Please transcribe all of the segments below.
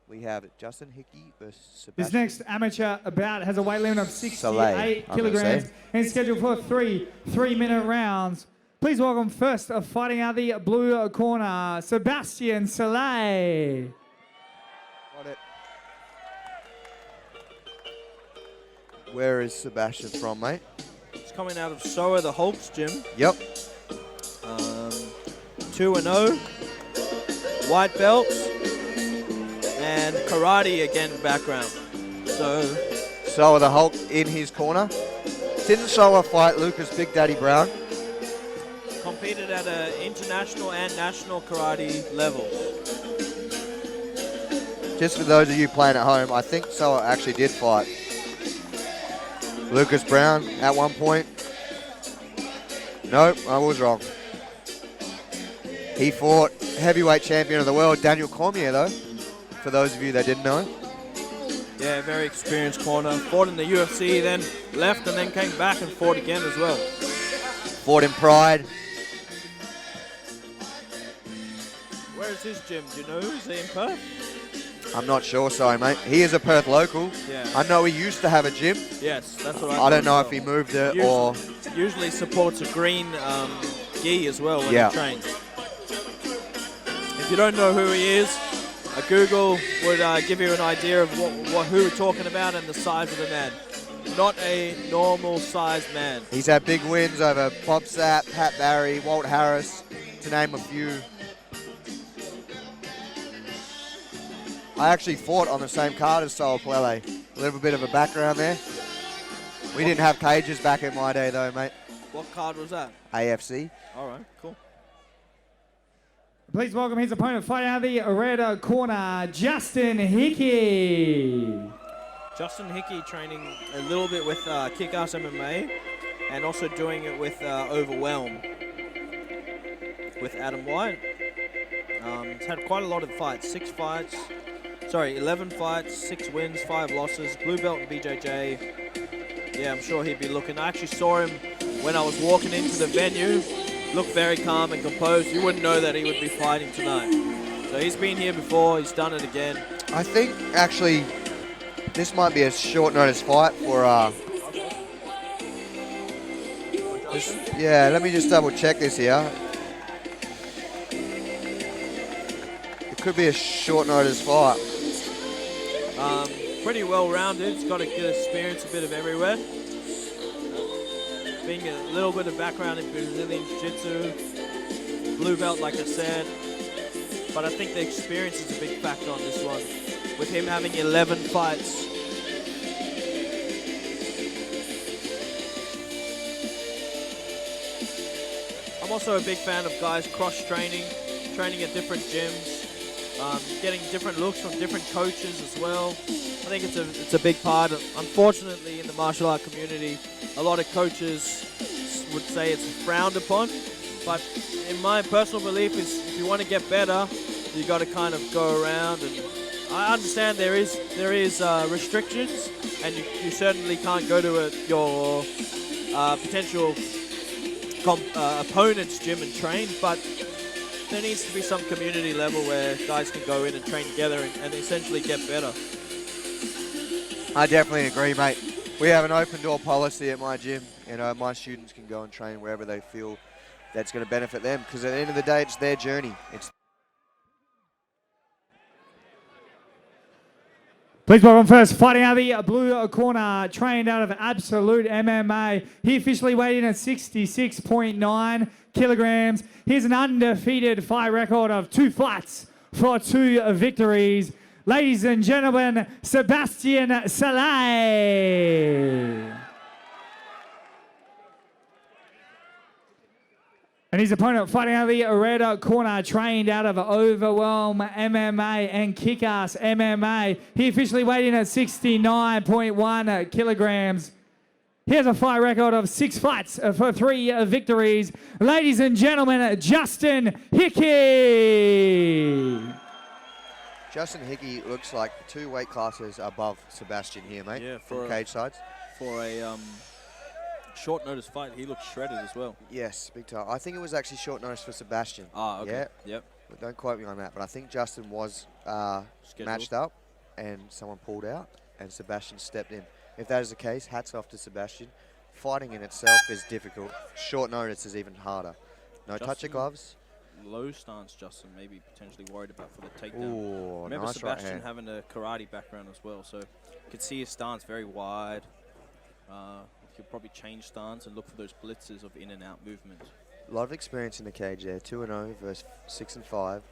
we have Justin Hickey versus Sebastian. This next amateur bout has a weight limit of 68 Szalay, kilograms and is scheduled for three 3-minute rounds. Please welcome first fighting out the blue corner, Sebastian Szalay. Got it. Where is Sebastian from, mate? It's coming out of Soa, the Hulks gym. Yep. 2-0, white belts, and karate again background. So the Hulk in his corner. Didn't Soa fight Lucas Big Daddy Brown? Competed at an international and national karate level. Just for those of you playing at home, I think Soa actually did fight Lucas Brown at one point. Nope, I was wrong. He fought heavyweight champion of the world, Daniel Cormier, though, for those of you that didn't know. Yeah, very experienced corner. Fought in the UFC, then left and then came back and fought again as well. Fought in Pride. Where's his gym? Do you know? Is he in Perth? I'm not sure, sorry, mate. He is a Perth local. Yeah. I know he used to have a gym. Yes, that's what I don't know if he moved it or... Usually supports a green gi as well when he trains. If you don't know who he is, a Google would give you an idea of who we're talking about and the size of the man. Not a normal sized man. He's had big wins over Bob Sapp, Pat Barry, Walt Harris, to name a few. I actually fought on the same card as Southport. A little bit of a background there. We didn't have cages back in my day though, mate. What card was that? AFC. All right, cool. Please welcome his opponent fighting out the red corner, Justin Hickey. Justin Hickey training a little bit with Kick-Ass MMA and also doing it with Overwhelm with Adam White. He's had quite a lot of fights, 11 fights, 6 wins, 5 losses, blue belt in BJJ. Yeah, I'm sure he'd be looking. I actually saw him when I was walking into the venue. Looked very calm and composed. You wouldn't know that he would be fighting tonight. So he's been here before, he's done it again. I think actually this might be a short notice fight for yeah, let me just double check this here. It could be a short notice fight. Pretty well rounded, he's got a good experience, a bit of everywhere. Being a little bit of background in Brazilian Jiu-Jitsu, blue belt like I said, but I think the experience is a big factor on this one, with him having 11 fights. I'm also a big fan of guys cross-training, training at different gyms, getting different looks from different coaches as well. I think it's a big part. Unfortunately, in the martial art community, a lot of coaches would say it's frowned upon, but in my personal belief is if you want to get better, you got to kind of go around, and I understand there is restrictions, and you certainly can't go to your potential opponent's gym and train, but there needs to be some community level where guys can go in and train together and essentially get better. I definitely agree, mate. We have an open door policy at my gym, and my students can go and train wherever they feel that's going to benefit them, because at the end of the day, it's their journey. Please welcome first fighting out the blue corner, trained out of Absolute MMA. He officially weighed in at 66.9 kilograms. Here's an undefeated fight record of 2 fights for 2 victories. Ladies and gentlemen, Sebastian Szalay. And his opponent fighting out of the red corner, trained out of Overwhelm MMA and Kick-Ass MMA. He officially weighed in at 69.1 kilograms. He has a fight record of 6 fights for 3 victories. Ladies and gentlemen, Justin Hickey. Justin Hickey looks like 2 weight classes above Sebastian here, mate. Yeah, from cage sides. For a short notice fight, he looks shredded as well. Yes, big time. I think it was actually short notice for Sebastian. Ah, okay. Yeah. Yep. But don't quote me on that, but I think Justin was matched up and someone pulled out and Sebastian stepped in. If that is the case, hats off to Sebastian. Fighting in itself is difficult. Short notice is even harder. No touch of gloves. Low stance, Justin, maybe potentially worried about for the takedown. Ooh, Remember nice right Sebastian hand. having a karate background as well, so you could see his stance very wide. He'll probably change stance and look for those blitzes of in and out movement. A lot of experience in the cage there. 2-0 versus 6-5.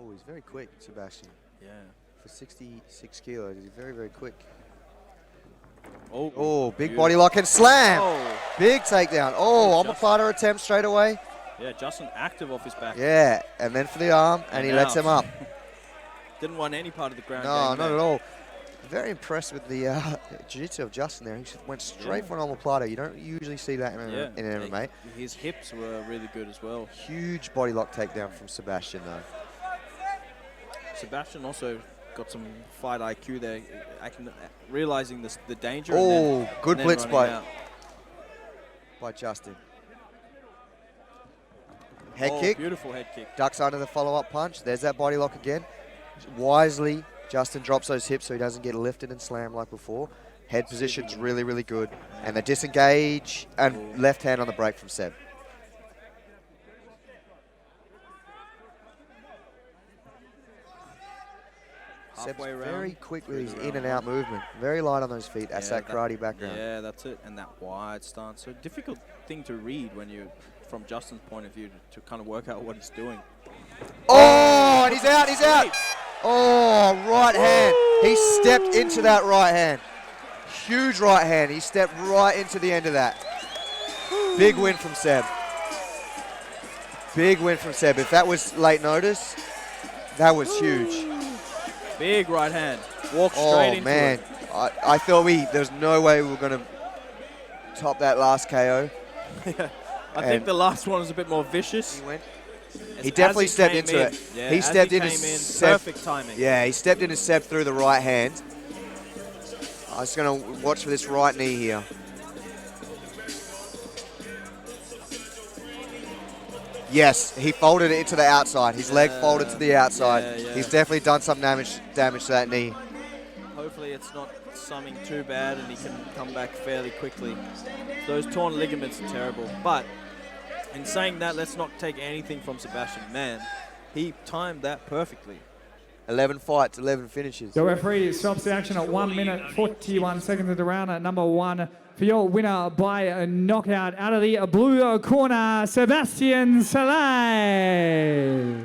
Oh, he's very quick, Sebastian. Yeah. For 66 kilos, he's very, very quick. Oh, big body lock and slam. Oh. Big takedown. Oh, omoplata attempt straight away. Yeah, Justin active off his back. Yeah, and then for the arm, and he lets him up. Didn't want any part of the ground. No, not at all. Very impressed with the jiu-jitsu of Justin there. He just went straight for an omoplata. You don't usually see that in MMA. His hips were really good as well. Huge body lock takedown from Sebastian though. Sebastian also got some fight IQ there, realizing the danger. Oh, good blitz by Justin. Head kick. Beautiful head kick. Ducks under the follow-up punch. There's that body lock again. Wisely, Justin drops those hips so he doesn't get lifted and slammed like before. Head position's really, really good. And the disengage and left hand on the break from Seb. Seb's very quick with his in and out movement. Very light on those feet. That's that karate background. Yeah, that's it. And that wide stance. So difficult thing to read when you, from Justin's point of view, to kind of work out what he's doing. Oh, and he's out, he's out. Oh, right hand. He stepped into that right hand. Huge right hand. He stepped right into the end of that. Big win from Seb. Big win from Seb. If that was late notice, that was huge. Big right hand. Walk straight into it. I thought there's no way we were going to top that last KO. I think the last one was a bit more vicious. He definitely stepped into it. Yeah, he stepped in. Perfect timing. Yeah, he stepped into Seb through the right hand. I was going to watch for this right knee here. Yes, he folded it into the outside. His leg folded to the outside. Yeah. He's definitely done some damage to that knee. Hopefully it's not something too bad and he can come back fairly quickly. Those torn ligaments are terrible. But in saying that, let's not take anything from Sebastian. Man, he timed that perfectly. 11 fights, 11 finishes. The referee stops the action at 1 minute 41 seconds of the round at number 1. For your winner by a knockout out of the blue corner, Sebastian Szalay.